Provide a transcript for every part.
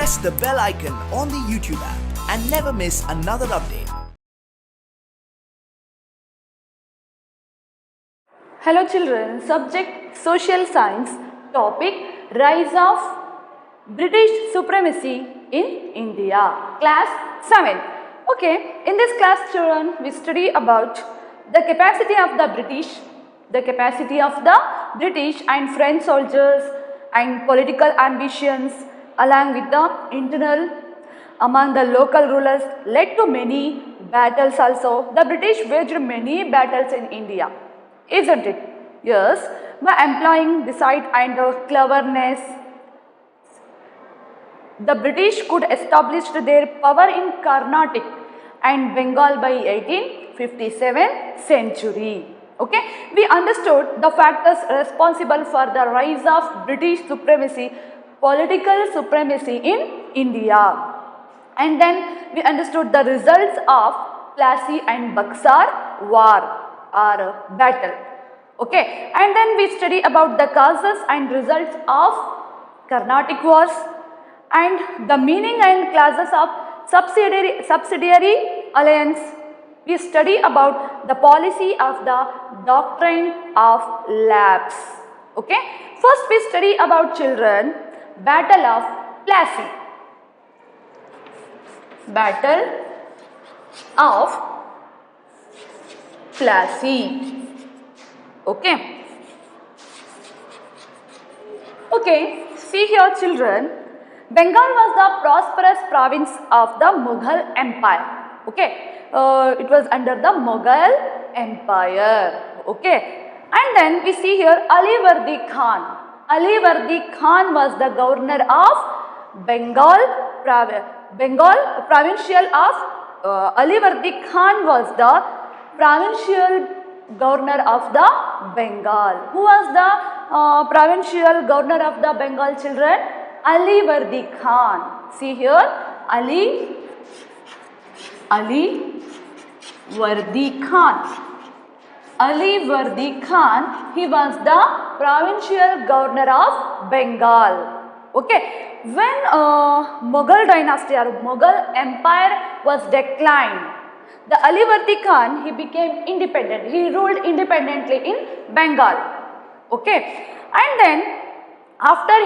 press the bell icon on the YouTube app and never miss another update. Hello children, subject social science, topic rise of British supremacy in India, class 7. Okay, in this class children we study about the capacity of the British and French soldiers and political ambitions along with the internal among the local rulers led to many battles also. The British waged many battles in India. Isn't it? Yes, by employing deceit and cleverness, the British could establish their power in Carnatic and Bengal by 1857 century. Okay, we understood the factors responsible for the rise of British supremacy, political supremacy in India, and then we understood the results of Plassey and Buxar war or battle. Okay, and then we study about the causes and results of Carnatic wars and the meaning and classes of subsidiary alliance. We study about the policy of the doctrine of lapse. Okay, first we study about children battle of Plassey. Battle of Plassey. Okay. Okay, see here children, Bengal was the prosperous province of the Mughal Empire. Okay, it was under the Mughal Empire. Okay, and then we see here Ali Vardi Khan. Ali Vardi Khan was the governor of Bengal provincial of Ali Vardi Khan was the provincial governor of the Bengal. Who was the provincial governor of the Bengal children? Ali Vardi Khan. See here, Ali Vardi Khan. Ali Vardi Khan, he was the provincial governor of Bengal. Okay, when Mughal dynasty or Mughal empire was declined, the Ali Vardi Khan, he became independent. He ruled independently in Bengal. Okay, and then after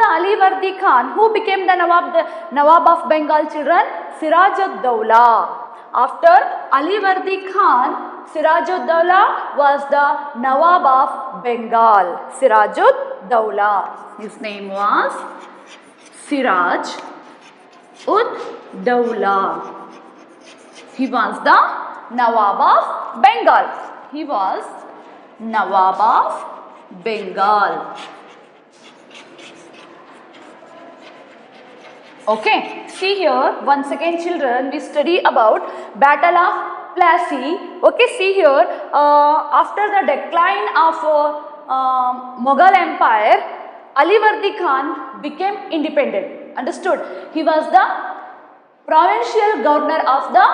the Ali Vardi Khan, who became the Nawab of Bengal children? Siraj-ud-Dawla. After Ali Vardi Khan, Siraj-ud-Dawla was the Nawab of Bengal. Siraj-ud-Dawla. His name was Siraj-ud-Dawla. He was the Nawab of Bengal. He was Nawab of Bengal. Okay, see here once again children we study about battle of Plassey. Okay, see here after the decline of Mughal Empire, Ali Vardi Khan became independent. Understood? He was the provincial governor of the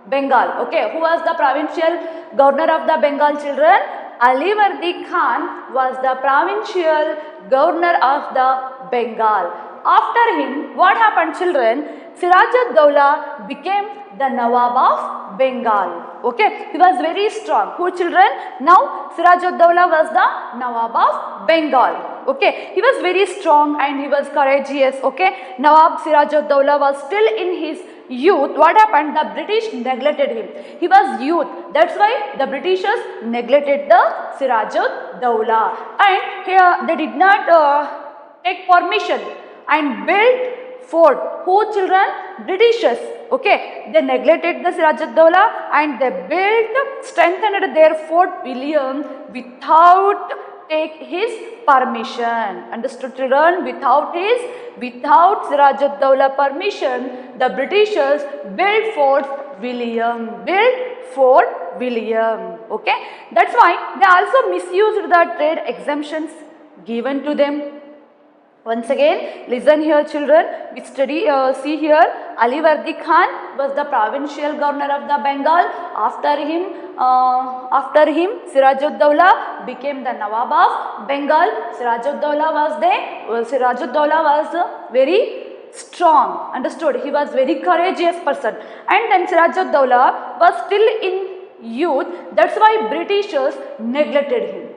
Bengal. Okay, who was the provincial governor of the Bengal children? Ali Vardi Khan was the provincial governor of the Bengal. After him, what happened children? Siraj-ud-Dawla became the Nawab of Bengal. Okay, he was very strong. Who children? Now Siraj-ud-Dawla was the Nawab of Bengal. Okay, he was very strong and he was courageous. Okay, Nawab Siraj-ud-Dawla was still in his youth. What happened? The British neglected him. He was youth. That's why the Britishers neglected the Siraj-ud-Dawla. And here they did not take permission and built fort. Who children? Britishers. Okay, they neglected the Siraj-ud-Dawla and they strengthened their Fort William without take his permission. Understood children? Without Siraj-ud-Dawla permission, the Britishers built Fort William. Okay, that's why they also misused the trade exemptions given to them. Once again, listen here children, we study, see here, Alivardi Khan was the provincial governor of the Bengal. After him, Sirajud-Dowla became the Nawab of Bengal. Sirajud-Dowla was there. Sirajud-Dowla was very strong, understood. He was very courageous person. And then Sirajud-Dowla was still in youth. That's why Britishers neglected him.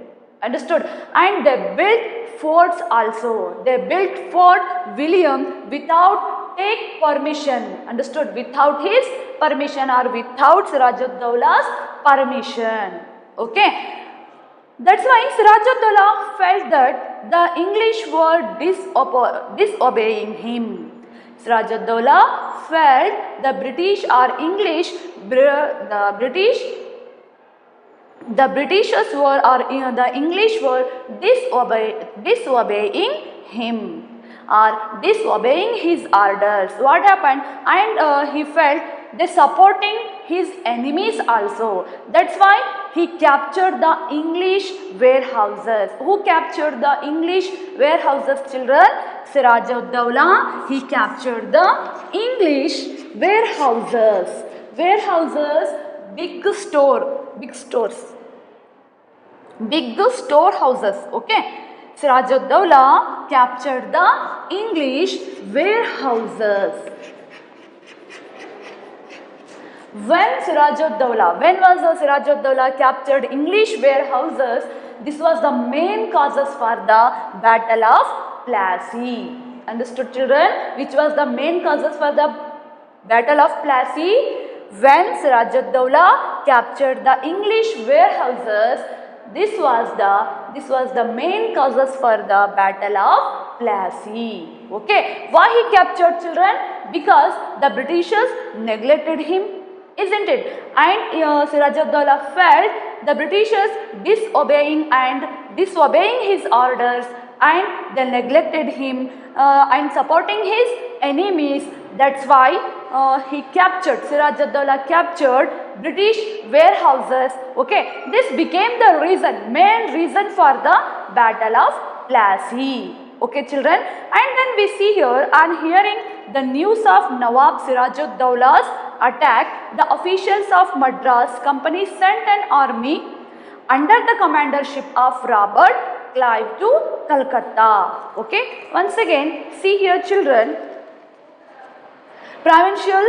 Understood? And they built forts also. They built Fort William without take permission. Understood? Without his permission or without Sirajud-Dowla's permission. Okay? That's why Sirajud-Dowla felt that the English were disobeying him. Sirajud-Dowla felt the British or English, the Britishers were or the English were disobeying him or disobeying his orders. What happened? And he felt they supporting his enemies also. That's why he captured the English warehouses. Who captured the English warehouses, children? Sirajud-Dowla. He captured the English warehouses. Warehouses, big stores, big storehouses. Okay. Sirajud-Dowla captured the English warehouses. When was Sirajud-Dowla captured English warehouses? This was the main causes for the Battle of Plassey. Understood, children? Which was the main causes for the Battle of Plassey? When Sirajud-Dowla captured the English warehouses, this was the main causes for the Battle of Plassey. Okay. Why he captured, children? Because the Britishers neglected him, isn't it? And Sirajud-Dowla felt the Britishers disobeying his orders, and they neglected him and supporting his enemies. That's why Sirajud-Dowla captured British warehouses. Okay, this became the main reason for the Battle of Plassey. Okay, children, and then we see here, on hearing the news of Nawab Sirajud-Dowla's attack, the officials of Madras Company sent an army under the commandership of Robert Clive to Calcutta. Okay, once again, see here, children, provincial.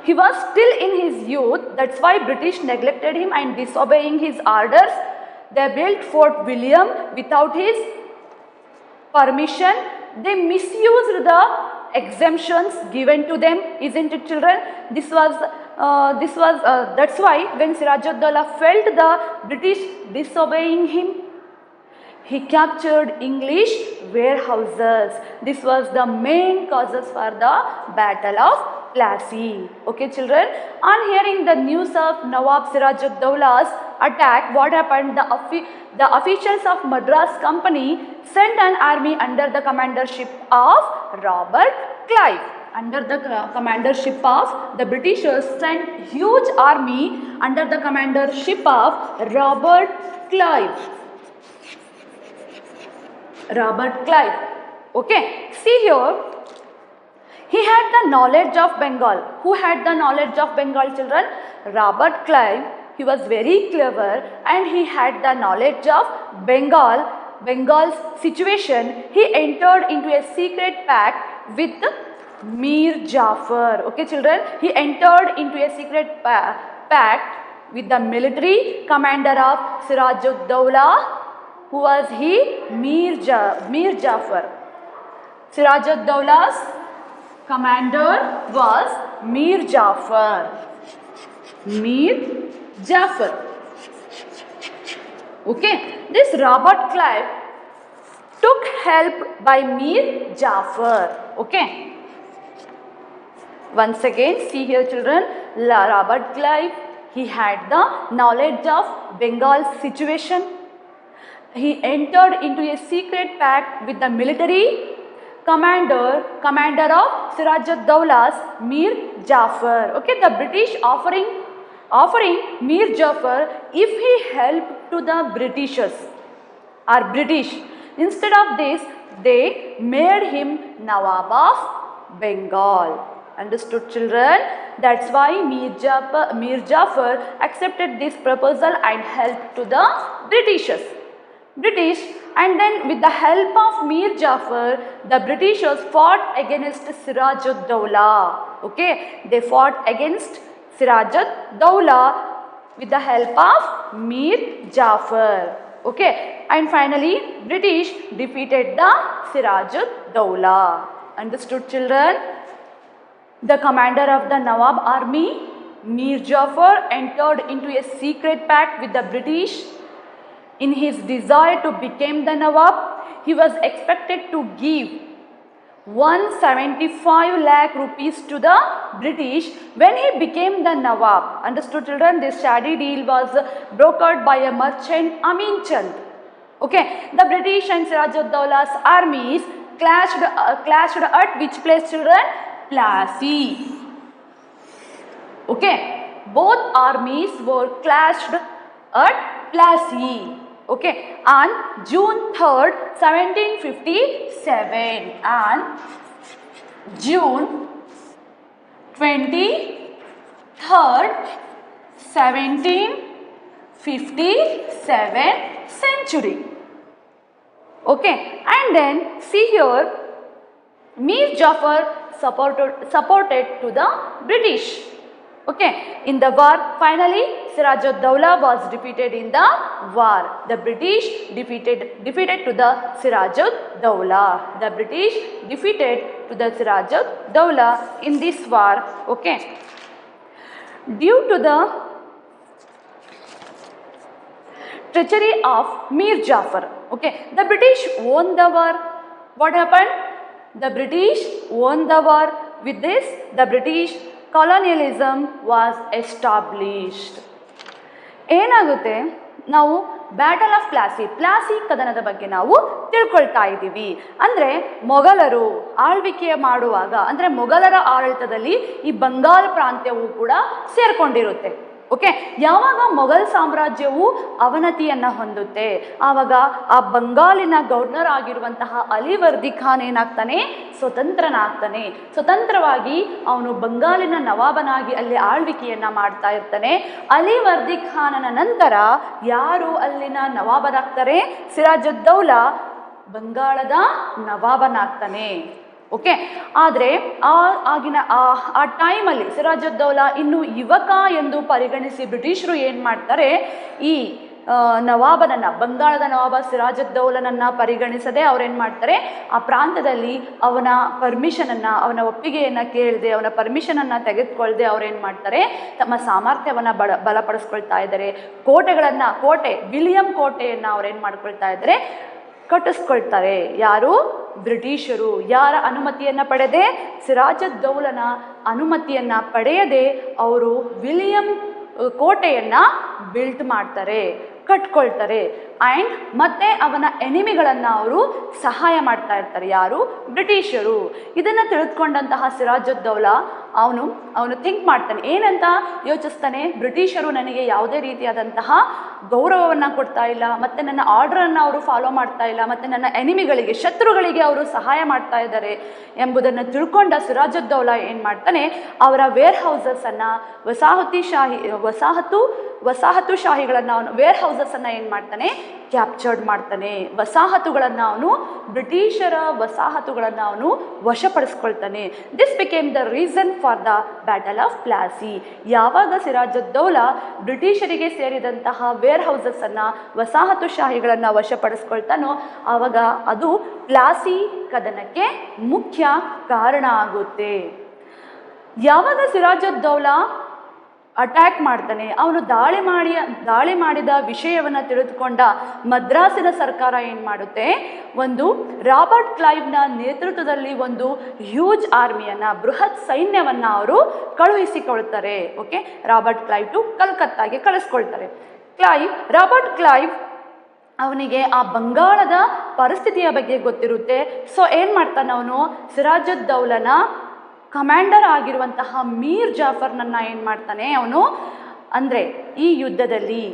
He was still in his youth. That's why British neglected him and disobeying his orders. They built Fort William without his permission. They misused the exemptions given to them, isn't it, children? That's why when Sirajud-Dowla felt the British disobeying him, he captured English warehouses. This was the main causes for the Battle of Plassey. Okay, children. On hearing the news of Nawab Sirajud-Dowla's attack, what happened? The officials of Madras Company sent an army under the commandership of Robert Clive. Under the commandership of the Britishers sent huge army under the commandership of Robert Clive. Okay, see here, he had the knowledge of Bengal. Who had the knowledge of Bengal, children? Robert Clive. He was very clever and he had the knowledge of Bengal's situation. He entered into a secret pact with Mir Jafar. Okay, children, he entered into a secret pact with the military commander of Sirajud-Dowla. Who was he? Mir Jafar. Sirajud-Dowla's commander was Mir Jafar. Okay, this Robert Clive took help by Mir Jafar. Okay. Once again, see here, children, Robert Clive, he had the knowledge of Bengal's situation. He entered into a secret pact with the military commander of Sirajud-Dowla's Mir Jafar. Okay, the British offering Mir Jafar if he helped to the Britishers. or British. Instead of this, they made him Nawab of Bengal. Understood, children? That's why Mir Jafar accepted this proposal and helped to the British, and then with the help of Mir Jafar, the Britishers fought against Siraj-ud-Dawla. Okay, they fought against Siraj-ud-Dawla with the help of Mir Jafar. Okay, and finally British defeated the Siraj-ud-Dawla. Understood, children? The commander of the Nawab army, Mir Jafar, entered into a secret pact with the British. In his desire to become the Nawab, he was expected to give 175 lakh rupees to the British when he became the Nawab. Understood, children? This shady deal was brokered by a merchant, Amin Chand. Okay, the British and Siraj-ud-Dawla's armies clashed at which place, children? Plassey. Okay, both armies were clashed at Plassey. Okay, on June 3rd, 1757 and June 23rd, 1757 century. Okay, and then see here, Mir Jafar supported to the British. Okay, in the war, finally Siraj-ud-Dawla was defeated in the war. The British defeated to the Siraj-ud-Dawla. The British defeated to the Siraj-ud-Dawla in this war. Okay, due to the treachery of Mir Jafar. Okay, the British won the war. What happened? The British won the war. With this, the British colonialism was established. ಏನಾಗುತ್ತೆ, ನಾವು battle of Plassey ಕದನದ ಬಗ್ಗೆ ನಾವು ತಿಳ್ಕೊಳ್ತಾ ಇದ್ದೀವಿ. ಅಂದರೆ ಮೊಘಲರು ಆಳ್ವಿಕೆ ಮಾಡುವಾಗ, ಅಂದರೆ ಮೊಘಲರ ಆಡಳಿತದಲ್ಲಿ ಈ ಬಂಗಾಲ್ ಪ್ರಾಂತ್ಯವು ಕೂಡ ಸೇರ್ಕೊಂಡಿರುತ್ತೆ. ಓಕೆ, ಯಾವಾಗ ಮೊಘಲ್ ಸಾಮ್ರಾಜ್ಯವು ಅವನತಿಯನ್ನು ಹೊಂದುತ್ತೆ, ಆವಾಗ ಆ ಬಂಗಾಲಿನ ಗವರ್ನರ್ ಆಗಿರುವಂತಹ ಅಲಿವರ್ದಿ ಖಾನ್ ಏನಾಗ್ತಾನೆ, ಸ್ವತಂತ್ರನಾಗ್ತಾನೆ. ಸ್ವತಂತ್ರವಾಗಿ ಅವನು ಬಂಗಾಲಿನ ನವಾಬನಾಗಿ ಅಲ್ಲಿ ಆಳ್ವಿಕೆಯನ್ನು ಮಾಡ್ತಾ ಇರ್ತಾನೆ. ಅಲಿವರ್ದಿ ಖಾನನ ನಂತರ ಯಾರು ಅಲ್ಲಿನ ನವಾಬನಾಗ್ತಾರೆ? ಸಿರಾಜುದ್ದೌಲಾ ಬಂಗಾಳದ ನವಾಬನಾಗ್ತಾನೆ. ಓಕೆ, ಆದರೆ ಆಗಿನ ಆ ಟೈಮಲ್ಲಿ ಸಿರಾಜುದ್ದೌಲಾ ಇನ್ನು ಯುವಕ ಎಂದು ಪರಿಗಣಿಸಿ ಬ್ರಿಟಿಷರು ಏನು ಮಾಡ್ತಾರೆ, ಈ ನವಾಬನನ್ನು, ಬಂಗಾಳದ ನವಾಬ ಸಿರಾಜುದ್ದೌಲನನ್ನು ಪರಿಗಣಿಸದೆ ಅವ್ರೇನು ಮಾಡ್ತಾರೆ, ಆ ಪ್ರಾಂತದಲ್ಲಿ ಅವನ ಪರ್ಮಿಷನನ್ನು, ಅವನ ಒಪ್ಪಿಗೆಯನ್ನು ಕೇಳದೆ, ಅವನ ಪರ್ಮಿಷನನ್ನು ತೆಗೆದುಕೊಳ್ಳದೆ ಅವ್ರೇನು ಮಾಡ್ತಾರೆ, ತಮ್ಮ ಸಾಮರ್ಥ್ಯವನ್ನು ಬಲಪಡಿಸ್ಕೊಳ್ತಾ ಇದ್ದಾರೆ. ಕೋಟೆ ವಿಲಿಯಂ ಕೋಟೆಯನ್ನು ಅವ್ರೇನು ಮಾಡ್ಕೊಳ್ತಾ ಇದ್ದಾರೆ, ಕಟ್ಟಿಸ್ಕೊಳ್ತಾರೆ. ಯಾರು? ಬ್ರಿಟಿಷರು. ಯಾರ ಅನುಮತಿಯನ್ನು ಪಡೆದೆ? ಸಿರಾಜುದ್ದೌಲನ ಅನುಮತಿಯನ್ನು ಪಡೆಯದೆ ಅವರು ವಿಲಿಯಂ ಕೋಟೆಯನ್ನು ಬಿಲ್ಟ್ ಮಾಡ್ತಾರೆ, ಕಟ್ಕೊಳ್ತಾರೆ. ಆ್ಯಂಡ್ ಮತ್ತೆ ಅವನ ಎನಿಮಿಗಳನ್ನು ಅವರು ಸಹಾಯ ಮಾಡ್ತಾ ಇರ್ತಾರೆ. ಯಾರು? ಬ್ರಿಟಿಷರು. ಇದನ್ನು ತಿಳಿದುಕೊಂಡಂತಹ ಸಿರಾಜುದ್ದೌಲಾ ಅವನು ಥಿಂಕ್ ಮಾಡ್ತಾನೆ, ಏನಂತ ಯೋಚಿಸ್ತಾನೆ, ಬ್ರಿಟಿಷರು ನನಗೆ ಯಾವುದೇ ರೀತಿಯಾದಂತಹ ಗೌರವವನ್ನು ಕೊಡ್ತಾ ಇಲ್ಲ, ಮತ್ತು ನನ್ನ ಆರ್ಡ್ರನ್ನು ಅವರು ಫಾಲೋ ಮಾಡ್ತಾ ಇಲ್ಲ, ಮತ್ತು ನನ್ನ ಎನಿಮಿಗಳಿಗೆ, ಶತ್ರುಗಳಿಗೆ ಅವರು ಸಹಾಯ ಮಾಡ್ತಾ ಇದ್ದಾರೆ ಎಂಬುದನ್ನು ತಿಳ್ಕೊಂಡ ಸಿರಾಜುದ್ದೌಲಾ ಏನು ಮಾಡ್ತಾನೆ, ಅವರ ವೇರ್ ಹೌಸಸ್ಸನ್ನು, ವಸಾಹತುಶಾಹಿಗಳನ್ನು ಅವನು ವೇರ್ ಹೌಸಸ್ಸನ್ನು ಏನು ಮಾಡ್ತಾನೆ, ಕ್ಯಾಪ್ಚರ್ಡ್ ಮಾಡ್ತಾನೆ. ವಸಾಹತುಗಳನ್ನು ಅವನು, ಬ್ರಿಟಿಷರ ವಸಾಹತುಗಳನ್ನು ಅವನು ವಶಪಡಿಸ್ಕೊಳ್ತಾನೆ. This became the reason for the battle of Plassey. ಯಾವಾಗ ಸಿರಾಜುದ್ದೌಲಾ ಬ್ರಿಟಿಷರಿಗೆ ಸೇರಿದಂತಹ ವೇರ್ ಹೌಸಸ್ಸನ್ನು, ವಸಾಹತುಶಾಹಿಗಳನ್ನು ವಶಪಡಿಸ್ಕೊಳ್ತಾನೋ ಆವಾಗ ಅದು ಪ್ಲಾಸಿ ಕದನಕ್ಕೆ ಮುಖ್ಯ ಕಾರಣ ಆಗುತ್ತೆ. ಯಾವಾಗ ಸಿರಾಜುದ್ದೌಲಾ ಅಟ್ಯಾಕ್ ಮಾಡ್ತಾನೆ, ಅವನು ದಾಳಿ ಮಾಡಿದ ವಿಷಯವನ್ನು ತಿಳಿದುಕೊಂಡ ಮದ್ರಾಸಿನ ಸರ್ಕಾರ ಏನು ಮಾಡುತ್ತೆ, ಒಂದು ರಾಬರ್ಟ್ ಕ್ಲೈವ್ನ ನೇತೃತ್ವದಲ್ಲಿ ಒಂದು ಹ್ಯೂಜ್ ಆರ್ಮಿಯನ್ನು, ಬೃಹತ್ ಸೈನ್ಯವನ್ನು ಅವರು ಕಳುಹಿಸಿಕೊಳ್ತಾರೆ. ಓಕೆ, ರಾಬರ್ಟ್ ಕ್ಲೈವ್ ಟು ಕಲ್ಕತ್ತಾಗೆ ಕಳಿಸ್ಕೊಳ್ತಾರೆ. ರಾಬರ್ಟ್ ಕ್ಲೈವ್ ಅವನಿಗೆ ಆ ಬಂಗಾಳದ ಪರಿಸ್ಥಿತಿಯ ಬಗ್ಗೆ ಗೊತ್ತಿರುತ್ತೆ. ಸೊ ಏನು ಮಾಡ್ತಾನೆ ಅವನು, ಸಿರಾಜುದ್ದೌಲನ ಕಮಾಂಡರ್ ಆಗಿರುವಂತಹ ಮೀರ್ ಜಾಫರ್ನನ್ನು ಏನು ಮಾಡ್ತಾನೆ ಅವನು, ಅಂದರೆ ಈ ಯುದ್ಧದಲ್ಲಿ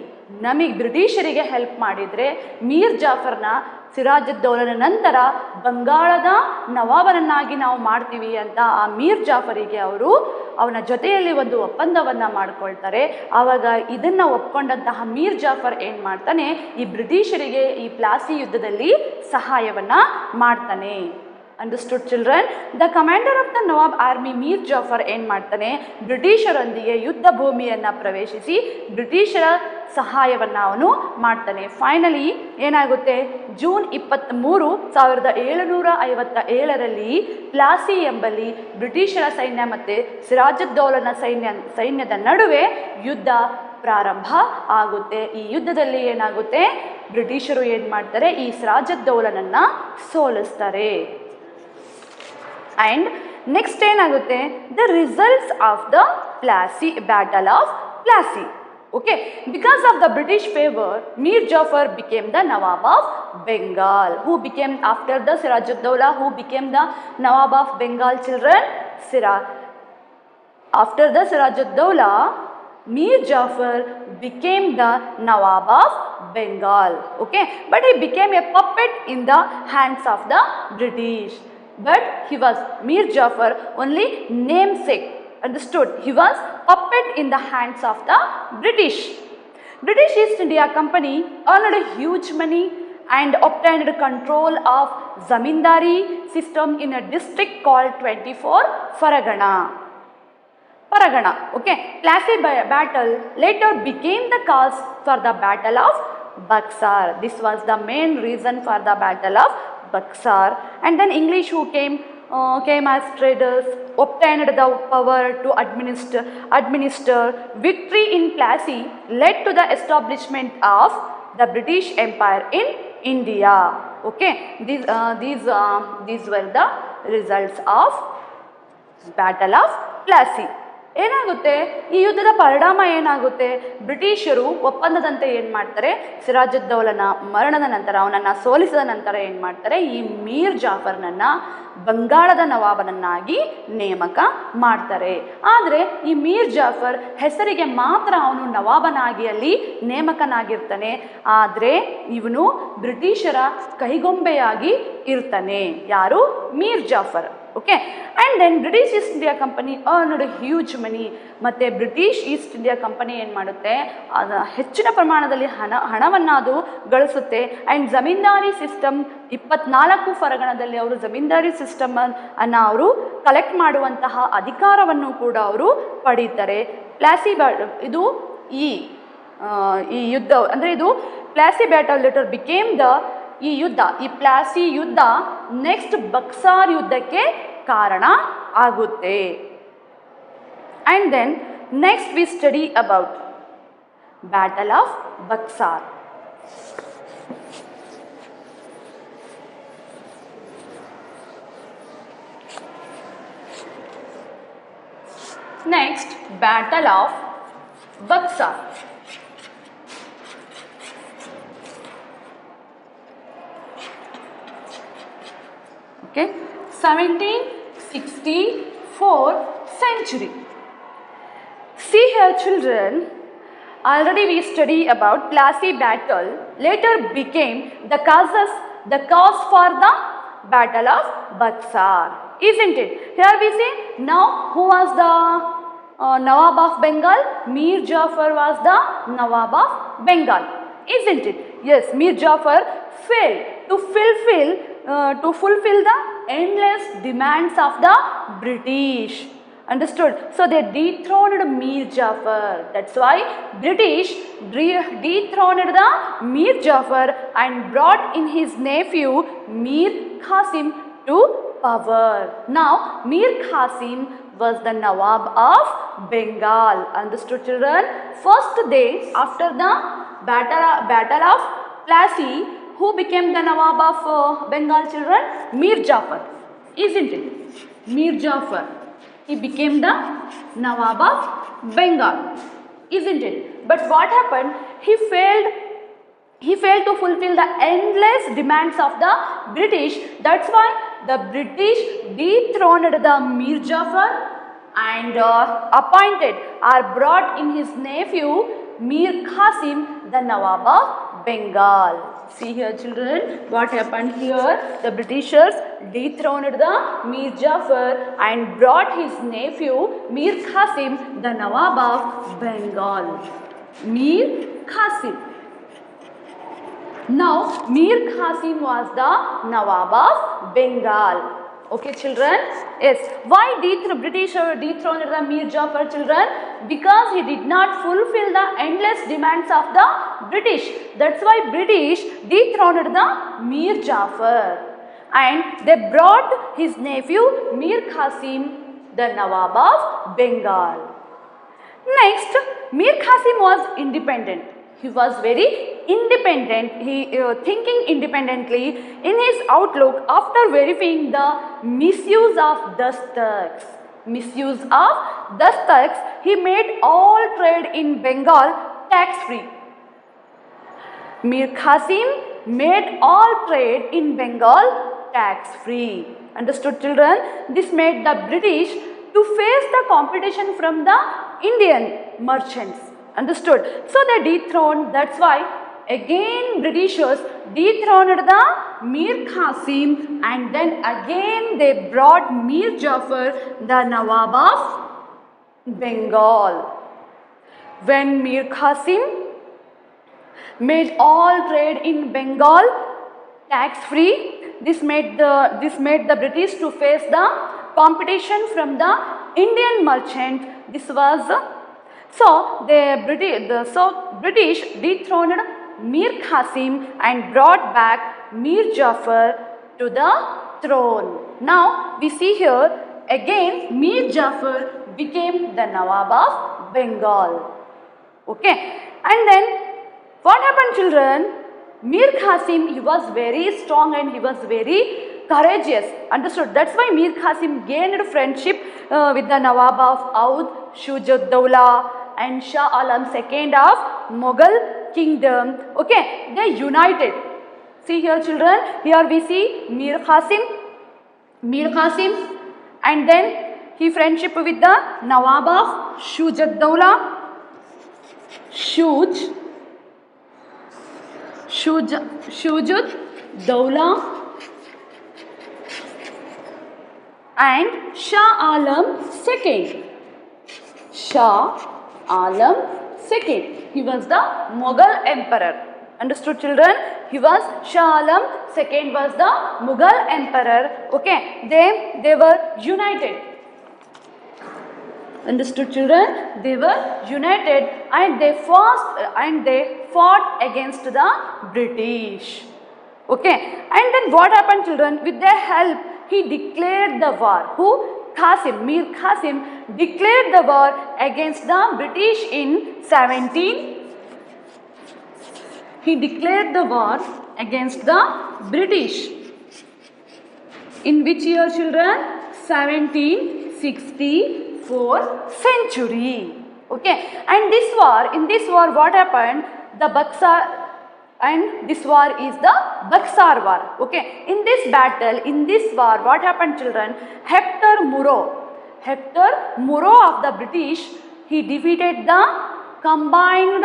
ನಮಗೆ ಬ್ರಿಟಿಷರಿಗೆ ಹೆಲ್ಪ್ ಮಾಡಿದರೆ ಮೀರ್ ಜಾಫರ್ನ ಸಿರಾಜುದ್ದೌಲನ ನಂತರ ಬಂಗಾಳದ ನವಾಬನನ್ನಾಗಿ ನಾವು ಮಾಡ್ತೀವಿ ಅಂತ ಆ ಮೀರ್ ಜಾಫರಿಗೆ ಅವರು ಅವನ ಜೊತೆಯಲ್ಲಿ ಒಂದು ಒಪ್ಪಂದವನ್ನು ಮಾಡ್ಕೊಳ್ತಾರೆ. ಆವಾಗ ಇದನ್ನು ಒಪ್ಕೊಂಡಂತಹ ಮೀರ್ ಜಾಫರ್ ಏನು ಮಾಡ್ತಾನೆ, ಈ ಬ್ರಿಟಿಷರಿಗೆ ಈ ಪ್ಲಾಸಿ ಯುದ್ಧದಲ್ಲಿ ಸಹಾಯವನ್ನು ಮಾಡ್ತಾನೆ. Understood children? The commander of the Nawab army Mir Jafar ಏನು ಮಾಡ್ತಾನೆ, ಬ್ರಿಟಿಷರೊಂದಿಗೆ ಯುದ್ಧ ಭೂಮಿಯನ್ನು ಪ್ರವೇಶಿಸಿ ಬ್ರಿಟಿಷರ ಸಹಾಯವನ್ನು ಅವನು ಮಾಡ್ತಾನೆ. ಫೈನಲಿ ಏನಾಗುತ್ತೆ, ಜೂನ್ 23, 1757ರಲ್ಲಿ ಪ್ಲಾಸಿ ಎಂಬಲ್ಲಿ ಬ್ರಿಟಿಷರ ಸೈನ್ಯ ಮತ್ತು ಸಿರಾಜುದ್ದೌಲನ ಸೈನ್ಯದ ನಡುವೆ ಯುದ್ಧ ಪ್ರಾರಂಭ ಆಗುತ್ತೆ. ಈ ಯುದ್ಧದಲ್ಲಿ ಏನಾಗುತ್ತೆ, ಬ್ರಿಟಿಷರು ಏನು ಮಾಡ್ತಾರೆ, ಈ ಸಿರಾಜುದ್ದೌಲನನ್ನು ಸೋಲಿಸ್ತಾರೆ. ಆ್ಯಂಡ್ ನೆಕ್ಸ್ಟ್ ಏನಾಗುತ್ತೆ, the results of the Plassey battle of Plassey. Okay, because of the British favour Mir Jafar became the nawab of Bengal. Who became after the Sirajuddaulah, who became the nawab of Bengal children? After the Sirajuddaulah, Mir Jafar became the Nawab of Bengal. Okay, but he became a puppet in the hands of the British. But he was Mir Jafar only namesake. Understood? He was puppet in the hands of the British. British East India Company earned huge money and obtained control of zamindari system in a district called 24 Faragana. Okay, Plassey battle later became the cause for the Battle of Buxar. This was the main reason for the Battle of Buxar. And then English who came as traders, obtained the power to administer. Victory in Plassey led to the establishment of the British Empire in India. Okay, these were the results of Battle of Plassey. ಏನಾಗುತ್ತೆ, ಈ ಯುದ್ಧದ ಪರಿಣಾಮ ಏನಾಗುತ್ತೆ, ಬ್ರಿಟಿಷರು ಒಪ್ಪಂದದಂತೆ ಏನು ಮಾಡ್ತಾರೆ, ಸಿರಾಜುದ್ದೌಲನ ಮರಣದ ನಂತರ, ಅವನನ್ನು ಸೋಲಿಸಿದ ನಂತರ ಏನು ಮಾಡ್ತಾರೆ, ಈ ಮೀರ್ ಜಾಫರ್ನನ್ನು ಬಂಗಾಳದ ನವಾಬನನ್ನಾಗಿ ನೇಮಕ ಮಾಡ್ತಾರೆ. ಆದರೆ ಈ ಮೀರ್ ಜಾಫರ್ ಹೆಸರಿಗೆ ಮಾತ್ರ ಅವನು ನವಾಬನಾಗಿ ಅಲ್ಲಿ ನೇಮಕನಾಗಿರ್ತಾನೆ, ಆದರೆ ಇವನು ಬ್ರಿಟಿಷರ ಕೈಗೊಂಬೆಯಾಗಿ ಇರ್ತಾನೆ. ಯಾರು? Mir Jafar. Okay, and then British East India company earned huge money. ಮತ್ತು ಬ್ರಿಟಿಷ್ ಈಸ್ಟ್ ಇಂಡಿಯಾ ಕಂಪನಿ ಏನು ಮಾಡುತ್ತೆ, ಅದು ಹೆಚ್ಚಿನ ಪ್ರಮಾಣದಲ್ಲಿ ಹಣವನ್ನು ಅದು ಗಳಿಸುತ್ತೆ. ಆ್ಯಂಡ್ ಜಮೀನ್ದಾರಿ ಸಿಸ್ಟಮ್ 24 ಫರಗಣದಲ್ಲಿ ಅವರು ಜಮೀನ್ದಾರಿ ಸಿಸ್ಟಮ್ ಅನ್ನು ಅವರು ಕಲೆಕ್ಟ್ ಮಾಡುವಂತಹ ಅಧಿಕಾರವನ್ನು ಕೂಡ ಅವರು ಪಡೀತಾರೆ. ಪ್ಲಾಸಿ ಇದು ಈ ಯುದ್ಧ ಅಂದರೆ ಇದು Plassey battle later became the ಈ ಯುದ್ಧ, ಈ ಪ್ಲಾಸಿ ಯುದ್ಧ ನೆಕ್ಸ್ಟ್ ಬಕ್ಸಾರ್ ಯುದ್ಧಕ್ಕೆ ಕಾರಣ ಆಗುತ್ತೆ. And then next we study about battle of Buxar. Next battle of Buxar. Okay, 1764 century. See here children, already we study about Plassey battle later became the cause for the Battle of Buxar, isn't it? Here we see now who was the Nawab of Bengal? Mir Jafar was the Nawab of Bengal, isn't it? Yes, Mir Jafar failed to fulfill the endless demands of the British. Understood? So they dethroned Mir Jafar. That's why British dethroned the Mir Jafar and brought in his nephew Mir Qasim to power. Now Mir Qasim was the Nawab of Bengal. Understood children? First day after the battle of Plassey, who became the Nawab of Bengal children? Mir Jafar, isn't it? Mir Jafar, he became the Nawab of Bengal, isn't it? But what happened? He failed to fulfill the endless demands of the British. That's why the British dethroned the Mir Jafar and appointed or brought in his nephew Mir Qasim, the Nawab of Bengal. See here children, what happened here? The Britishers dethroned the Mir Jafar and brought his nephew Mir Qasim, the Nawab of Bengal. Mir Qasim. Now, Mir Qasim was the Nawab of Bengal. Okay, children? Yes. Why British dethroned the Mir Jafar, children? Because he did not fulfill the endless demands of the British. That's why British dethroned the Mir Jafar. And they brought his nephew Mir Qasim, the Nawab of Bengal. Next, Mir Qasim was independent. He was very independent, thinking independently in his outlook after verifying the misuse of dastaks. Misuse of dastaks, he made all trade in Bengal tax-free. Mir Qasim made all trade in Bengal tax-free. Understood, children? This made the British to face the competition from the Indian merchants. Understood? So they dethroned, that's why again Britishers dethroned the Mir Qasim and then again they brought Mir Jafar, the Nawab of Bengal. When Mir Qasim made all trade in Bengal tax free, this made the British to face the competition from the Indian merchant. This was so British dethroned Mir Qasim and brought back Mir Jafar to the throne. Now we see here again Mir Jafar became the Nawab of Bengal. Okay, and then what happened, children? Mir Qasim, he was very strong and he was very courageous. Understood? That's why Mir Qasim gained friendship with the Nawab of Oudh, Shujud-Dawla and Shah Alam II of Mughal kingdom. Okay, they united. See here, children, here we see Mir Qasim and then he friendship with the Nawab of Shujud-Dawla, Shujud-Dawla and Shah Alam II. Shah Alam II. He was the Mughal emperor. Understood, children? He was Shah Alam II was the Mughal emperor. Okay, they were united. Understood, children? They were united and they fought against the British. Okay, and then what happened, children? With their help, he declared the war. Who? Mir Qasim declared the war against the British in 17. He declared the war against the British. In which year, children? 1764 century. Okay, and in this war what happened? The Buxar, and this war is the Buxar war. Okay, in this battle, in this war, what happened, children? Hector Murrough of the British, he defeated the combined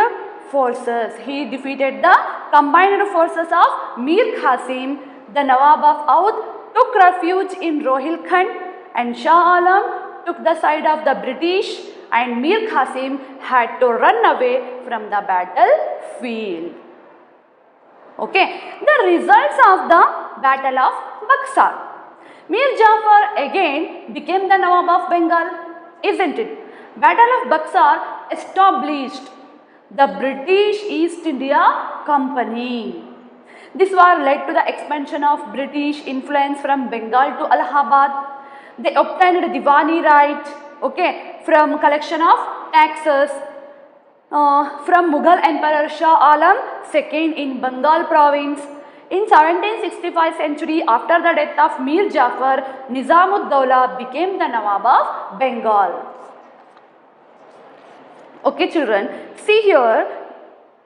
forces. He defeated the combined forces of Mir Qasim. The Nawab of Oudh took refuge in Rohilkhand and Shah Alam took the side of the British and Mir Qasim had to run away from the battlefield. Okay, the results of the Battle of Buxar. Mir Jafar again became the Nawab of Bengal, isn't it? Battle of Buxar established the British East India Company. This war led to the expansion of British influence from Bengal to Allahabad. They obtained Diwani right, okay, from collection of taxes from Mughal Emperor Shah Alam II in Bengal province. In 1765 century, after the death of Mir Jafar, Nizamud-Dawla became the Nawab of Bengal. Okay, children, see here,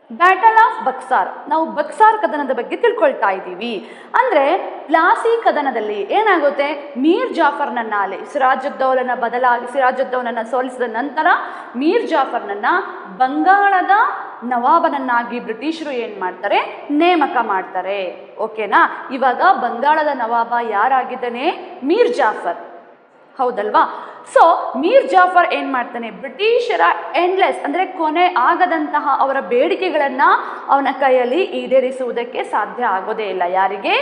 battle of Buxar. ನಾವು ಬಕ್ಸಾರ್ ಕದನದ ಬಗ್ಗೆ ತಿಳ್ಕೊಳ್ತಾ ಇದ್ದೀವಿ. ಅಂದರೆ ಪ್ಲಾಸಿ ಕದನದಲ್ಲಿ ಏನಾಗುತ್ತೆ, ಮೀರ್ ಜಾಫರ್ನನ್ನ ಅಲ್ಲಿ ಸಿರಾಜುದ್ದೌಲನ ಬದಲಾಗಿ ಸಿರಾಜುದ್ದೌಲನ ಸೋಲಿಸಿದ ನಂತರ ಮೀರ್ ಜಾಫರ್ನನ್ನ ಬಂಗಾಳದ ನವಾಬನನ್ನಾಗಿ ಬ್ರಿಟಿಷರು ಏನು ಮಾಡ್ತಾರೆ, ನೇಮಕ ಮಾಡ್ತಾರೆ. ಓಕೆನಾ. ಇವಾಗ ಬಂಗಾಳದ ನವಾಬ ಯಾರಾಗಿದ್ದಾನೆ, ಮೀರ್ ಜಾಫರ್, ಹೌದಲ್ವಾ. ಸೊ ಮೀರ್ ಜಾಫರ್ ಏನು ಮಾಡ್ತಾನೆ, ಬ್ರಿಟಿಷರ ಎಂಡ್ಲೆಸ್ ಅಂದರೆ ಕೊನೆ ಆಗದಂತಹ ಅವರ ಬೇಡಿಕೆಗಳನ್ನು ಅವನ ಕೈಯಲ್ಲಿ ಈಡೇರಿಸುವುದಕ್ಕೆ ಸಾಧ್ಯ ಆಗೋದೇ ಇಲ್ಲ. ಯಾರಿಗೆ,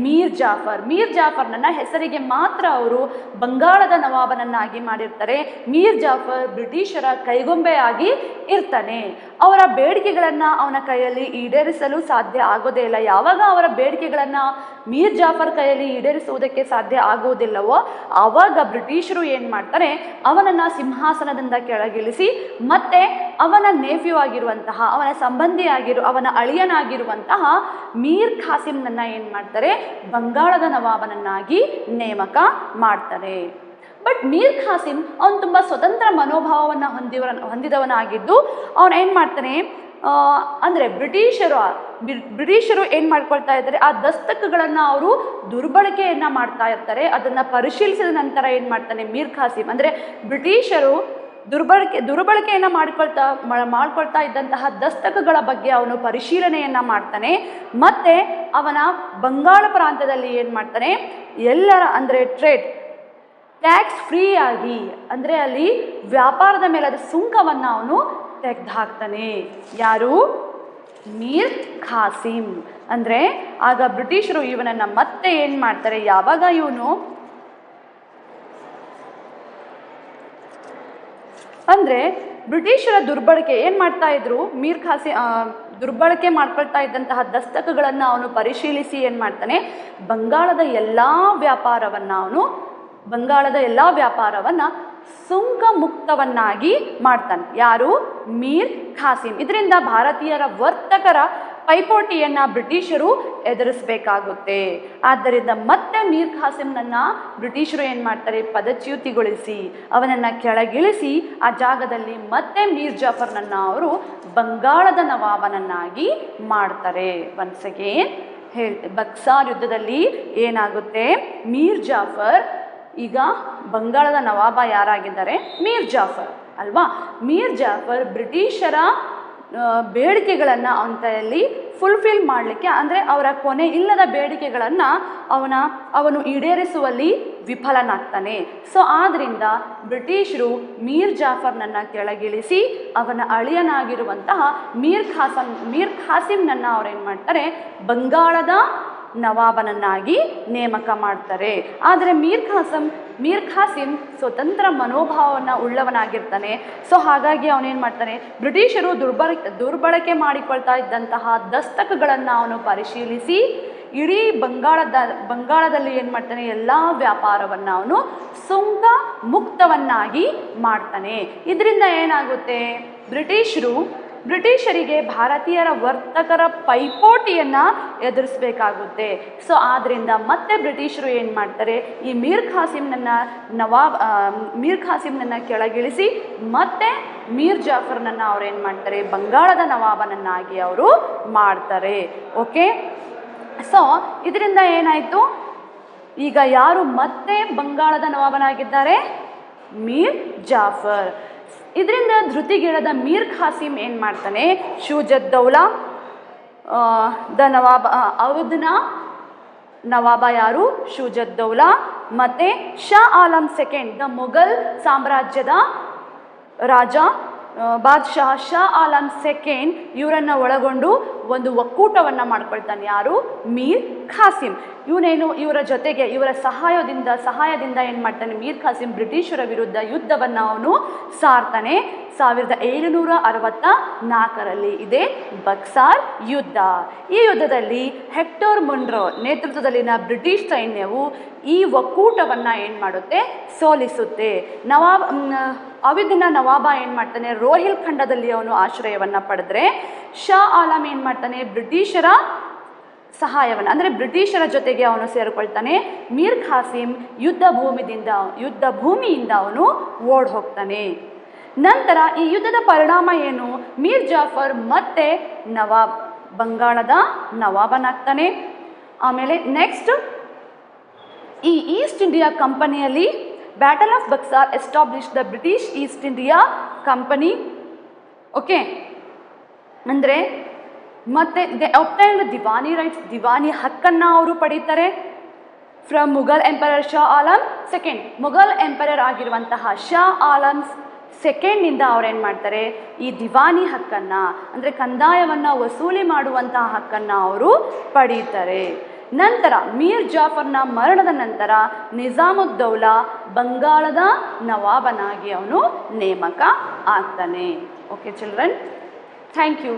ಮೀರ್ ಜಾಫರ್. ಮೀರ್ ಜಾಫರ್ನನ್ನ ಹೆಸರಿಗೆ ಮಾತ್ರ ಅವರು ಬಂಗಾಳದ ನವಾಬನನ್ನಾಗಿ ಮಾಡಿರ್ತಾರೆ. ಮೀರ್ ಜಾಫರ್ ಬ್ರಿಟಿಷರ ಕೈಗೊಂಬೆಯಾಗಿ ಇರ್ತಾನೆ. ಅವರ ಬೇಡಿಕೆಗಳನ್ನು ಅವನ ಕೈಯಲ್ಲಿ ಈಡೇರಿಸಲು ಸಾಧ್ಯ ಆಗೋದೇ ಇಲ್ಲ. ಯಾವಾಗ ಅವರ ಬೇಡಿಕೆಗಳನ್ನು ಮೀರ್ ಜಾಫರ್ ಕೈಯಲ್ಲಿ ಈಡೇರಿಸುವುದಕ್ಕೆ ಸಾಧ್ಯ ಆಗುವುದಿಲ್ಲವೋ ಆವಾಗ ಬ್ರಿಟಿಷರು ಏನು ಮಾಡ್ತಾರೆ, ಅವನನ್ನು ಸಿಂಹಾಸನದಿಂದ ಕೆಳಗಿಳಿಸಿ ಮತ್ತೆ ಅವನ ನೇಫ್ಯೂ ಆಗಿರುವಂತಹ, ಅವನ ಅವನ ಅಳಿಯನಾಗಿರುವಂತಹ ಮೀರ್ ಖಾಸಿಂನನ್ನ ಏನು ಮಾಡ್ತಾರೆ, ಬಂಗಾಳದ ನವಾಬನನ್ನಾಗಿ ನೇಮಕ ಮಾಡ್ತಾರೆ. ಬಟ್ ಮೀರ್ ಖಾಸಿಂ ಅವನು ತುಂಬ ಸ್ವತಂತ್ರ ಮನೋಭಾವವನ್ನು ಹೊಂದಿದವನಾಗಿದ್ದು ಅವನು ಏನು ಮಾಡ್ತಾನೆ ಅಂದರೆ ಬ್ರಿಟಿಷರು ಏನು ಮಾಡ್ಕೊಳ್ತಾ ಇದ್ದಾರೆ, ಆ ದಸ್ತಕಗಳನ್ನು ಅವರು ದುರ್ಬಳಕೆಯನ್ನು ಮಾಡ್ತಾ ಇರ್ತಾರೆ. ಅದನ್ನು ಪರಿಶೀಲಿಸಿದ ನಂತರ ಏನು ಮಾಡ್ತಾನೆ ಮೀರ್ ಖಾಸಿಂ, ಅಂದರೆ ಬ್ರಿಟಿಷರು ದುರ್ಬಳಕೆಯನ್ನು ಮಾಡ್ಕೊಳ್ತಾ ಇದ್ದಂತಹ ದಸ್ತಕಗಳ ಬಗ್ಗೆ ಅವನು ಪರಿಶೀಲನೆಯನ್ನು ಮಾಡ್ತಾನೆ. ಮತ್ತು ಅವನ ಬಂಗಾಳ ಪ್ರಾಂತ್ಯದಲ್ಲಿ ಏನು ಮಾಡ್ತಾನೆ, ಎಲ್ಲರ ಅಂದರೆ ಟ್ಯಾಕ್ಸ್ ಫ್ರೀ ಆಗಿ, ಅಂದರೆ ಅಲ್ಲಿ ವ್ಯಾಪಾರದ ಮೇಲೆ ಅದು ಸುಂಕವನ್ನು ಅವನು ತೆಗೆದುಹಾಕ್ತಾನೆ. ಯಾರು, ಮೀರ್ ಖಾಸಿಂ. ಅಂದರೆ ಆಗ ಬ್ರಿಟಿಷರು ಇವನನ್ನು ಮತ್ತೆ ಏನು ಮಾಡ್ತಾರೆ, ಯಾವಾಗ ಇವನು ಅಂದರೆ ಬ್ರಿಟಿಷರ ದುರ್ಬಳಕೆ ಏನು ಮಾಡ್ತಾ ಇದ್ರು, ಮೀರ್ ಖಾಸಿಂ ದುರ್ಬಳಕೆ ಮಾಡ್ಕೊಳ್ತಾ ಇದ್ದಂತಹ ದಸ್ತಕಗಳನ್ನು ಅವನು ಪರಿಶೀಲಿಸಿ ಏನು ಮಾಡ್ತಾನೆ, ಬಂಗಾಳದ ಎಲ್ಲ ವ್ಯಾಪಾರವನ್ನು ಸುಂಕ ಮುಕ್ತವನ್ನಾಗಿ ಮಾಡ್ತಾನೆ. ಯಾರು, ಮೀರ್ ಖಾಸಿಂ. ಇದರಿಂದ ಭಾರತೀಯರ ವರ್ತಕರ ಪೈಪೋಟಿಯನ್ನು ಬ್ರಿಟಿಷರು ಎದುರಿಸಬೇಕಾಗುತ್ತೆ. ಆದ್ದರಿಂದ ಮತ್ತೆ ಮೀರ್ ಖಾಸಿಂನನ್ನು ಬ್ರಿಟಿಷರು ಏನು ಮಾಡ್ತಾರೆ, ಪದಚ್ಯುತಿಗೊಳಿಸಿ ಅವನನ್ನು ಕೆಳಗಿಳಿಸಿ ಆ ಜಾಗದಲ್ಲಿ ಮತ್ತೆ ಮೀರ್ ಜಾಫರ್ನನ್ನು ಅವರು ಬಂಗಾಳದ ನವಾಬನನ್ನಾಗಿ ಮಾಡ್ತಾರೆ. ಒನ್ಸ್ ಅಗೇನ್ ಹೇಳ್ತೆ, ಬಕ್ಸಾರ್ ಯುದ್ಧದಲ್ಲಿ ಏನಾಗುತ್ತೆ, ಮೀರ್ ಜಾಫರ್ ಈಗ ಬಂಗಾಳದ ನವಾಬ ಯಾರಾಗಿದ್ದಾರೆ, ಮೀರ್ ಜಾಫರ್ ಅಲ್ವಾ. ಮೀರ್ ಜಾಫರ್ ಬ್ರಿಟಿಷರ ಬೇಡಿಕೆಗಳನ್ನು ಅವನ ಕೈಯಲ್ಲಿ ಫುಲ್ಫಿಲ್ ಮಾಡಲಿಕ್ಕೆ, ಅಂದರೆ ಅವರ ಕೊನೆ ಇಲ್ಲದ ಬೇಡಿಕೆಗಳನ್ನು ಅವನು ಈಡೇರಿಸುವಲ್ಲಿ ವಿಫಲನಾಗ್ತಾನೆ. ಸೊ ಆದ್ದರಿಂದ ಬ್ರಿಟಿಷರು ಮೀರ್ ಜಾಫರ್ನನ್ನು ಕೆಳಗಿಳಿಸಿ ಅವನ ಅಳಿಯನಾಗಿರುವಂತಹ ಮೀರ್ ಖಾಸಿಂನನ್ನು ಅವರೇನು ಮಾಡ್ತಾರೆ, ಬಂಗಾಳದ ನವಾಬನನ್ನಾಗಿ ನೇಮಕ ಮಾಡ್ತಾರೆ. ಆದರೆ ಮೀರ್ ಖಾಸಿಂ ಸ್ವತಂತ್ರ ಮನೋಭಾವವನ್ನು ಉಳ್ಳವನಾಗಿರ್ತಾನೆ. ಸೊ ಹಾಗಾಗಿ ಅವನೇನು ಮಾಡ್ತಾನೆ, ಬ್ರಿಟಿಷರು ದುರ್ಬಳಕೆ ಮಾಡಿಕೊಳ್ತಾ ಇದ್ದಂತಹ ದಸ್ತಕಗಳನ್ನು ಅವನು ಪರಿಶೀಲಿಸಿ ಇಡೀ ಬಂಗಾಳದಲ್ಲಿ ಏನು ಮಾಡ್ತಾನೆ, ಎಲ್ಲ ವ್ಯಾಪಾರವನ್ನು ಅವನು ಸುಂಕ ಮುಕ್ತವನ್ನಾಗಿ ಮಾಡ್ತಾನೆ. ಇದರಿಂದ ಏನಾಗುತ್ತೆ, ಬ್ರಿಟಿಷರಿಗೆ ಭಾರತೀಯರ ವರ್ತಕರ ಪೈಪೋಟಿಯನ್ನು ಎದುರಿಸಬೇಕಾಗುತ್ತೆ. ಸೊ ಆದ್ದರಿಂದ ಮತ್ತೆ ಬ್ರಿಟಿಷರು ಏನು ಮಾಡ್ತಾರೆ, ಈ ಮೀರ್ ಖಾಸಿಂನನ್ನು ಕೆಳಗಿಳಿಸಿ ಮತ್ತೆ ಮೀರ್ ಜಾಫರ್ನನ್ನು ಅವ್ರೇನು ಮಾಡ್ತಾರೆ, ಬಂಗಾಳದ ನವಾಬನನ್ನಾಗಿ ಅವರು ಮಾಡ್ತಾರೆ. ಓಕೆ. ಸೊ ಇದರಿಂದ ಏನಾಯಿತು, ಈಗ ಯಾರು ಮತ್ತೆ ಬಂಗಾಳದ ನವಾಬನಾಗಿದ್ದಾರೆ, ಮೀರ್ ಜಾಫರ್. ಇದರಿಂದ ಧೃತಿಗೆಡದ ಮೀರ್ ಖಾಸಿಂ ಏನು ಮಾಡ್ತಾನೆ, ಶುಜದ್ದೌಲಾ ದ ನವಾಬ, ಅವಧನ ನವಾಬ ಯಾರು, ಶುಜದ್ದೌಲಾ, ಮತ್ತು ಶಾ ಆಲಂ ಸೆಕೆಂಡ್ ದ ಮೊಘಲ್ ಸಾಮ್ರಾಜ್ಯದ ರಾಜ ಬಾದ್ಶಾಹ ಶಾ ಆಲಂ ಸೆಕೆಂಡ್ ಇವರನ್ನು ಒಳಗೊಂಡು ಒಂದು ಒಕ್ಕೂಟವನ್ನು ಮಾಡ್ಕೊಳ್ತಾನೆ. ಯಾರು, ಮೀರ್ ಖಾಸಿಂ. ಇವರ ಜೊತೆಗೆ ಇವರ ಸಹಾಯದಿಂದ ಏನು ಮಾಡ್ತಾನೆ, ಮೀರ್ ಖಾಸಿಂ ಬ್ರಿಟಿಷರ ವಿರುದ್ಧ ಯುದ್ಧವನ್ನು ಅವನು ಸಾರ್ತಾನೆ. 1764 ಇದೇ ಬಕ್ಸಾರ್ ಯುದ್ಧ. ಈ ಯುದ್ಧದಲ್ಲಿ ಹೆಕ್ಟರ್ ಮೊನ್ರೋ ನೇತೃತ್ವದಲ್ಲಿನ ಬ್ರಿಟಿಷ್ ಸೈನ್ಯವು ಈ ಒಕ್ಕೂಟವನ್ನು ಏನು ಮಾಡುತ್ತೆ, ಸೋಲಿಸುತ್ತೆ. ಅವಧಿನ ನವಾಬ ಏನು ಮಾಡ್ತಾನೆ, ರೋಹಿಲ್ ಖಂಡದಲ್ಲಿ ಅವನು ಆಶ್ರಯವನ್ನು ಪಡೆದ್ರೆ ಶಾ ಆಲಂ ಏನು ಮಾಡ್ತಾನೆ, ಬ್ರಿಟಿಷರ ಸಹಾಯವನ್ನು ಅಂದರೆ ಬ್ರಿಟಿಷರ ಜೊತೆಗೆ ಅವನು ಸೇರಿಕೊಳ್ತಾನೆ. ಮೀರ್ ಖಾಸಿಂ ಯುದ್ಧ ಭೂಮಿಯಿಂದ ಅವನು ಓಡ್ ಹೋಗ್ತಾನೆ. ನಂತರ ಈ ಯುದ್ಧದ ಪರಿಣಾಮ ಏನು? ಮೀರ್ ಜಾಫರ್ ಮತ್ತೆ ನವಾಬ್, ಬಂಗಾಳದ ನವಾಬನಾಗ್ತಾನೆ. ಆಮೇಲೆ ನೆಕ್ಸ್ಟ್, ಈ ಈಸ್ಟ್ ಇಂಡಿಯಾ ಕಂಪನಿಯಲ್ಲಿ battle of Buxar establish the British East India company. Okay, ಅಂದರೆ ಮತ್ತೆ ದೆ ಒಬ್ಟೈನ್ಡ್ ದಿವಾನಿ ರೈಟ್ಸ್, ದಿವಾನಿ ಹಕ್ಕನ್ನು ಅವರು ಪಡೀತಾರೆ from Mughal emperor Shah Alam second. Mughal emperor ಆಗಿರುವಂತಹ ಶಾ ಆಲಮ್ ಸೆಕೆಂಡ್ನಿಂದ ಅವ್ರೇನು ಮಾಡ್ತಾರೆ, ಈ ದಿವಾನಿ ಹಕ್ಕನ್ನು ಅಂದರೆ ಕಂದಾಯವನ್ನು ವಸೂಲಿ ಮಾಡುವಂತಹ ಹಕ್ಕನ್ನು ಅವರು ಪಡೀತಾರೆ. ನಂತರ ಮೀರ್ ಜಾಫರ್ನ ಮರಣದ ನಂತರ ನಿಜಾಮುದ್ದೌಲಾ ಬಂಗಾಳದ ನವಾಬನಾಗಿ ಅವನು ನೇಮಕ ಆಗ್ತಾನೆ. Okay children, thank you.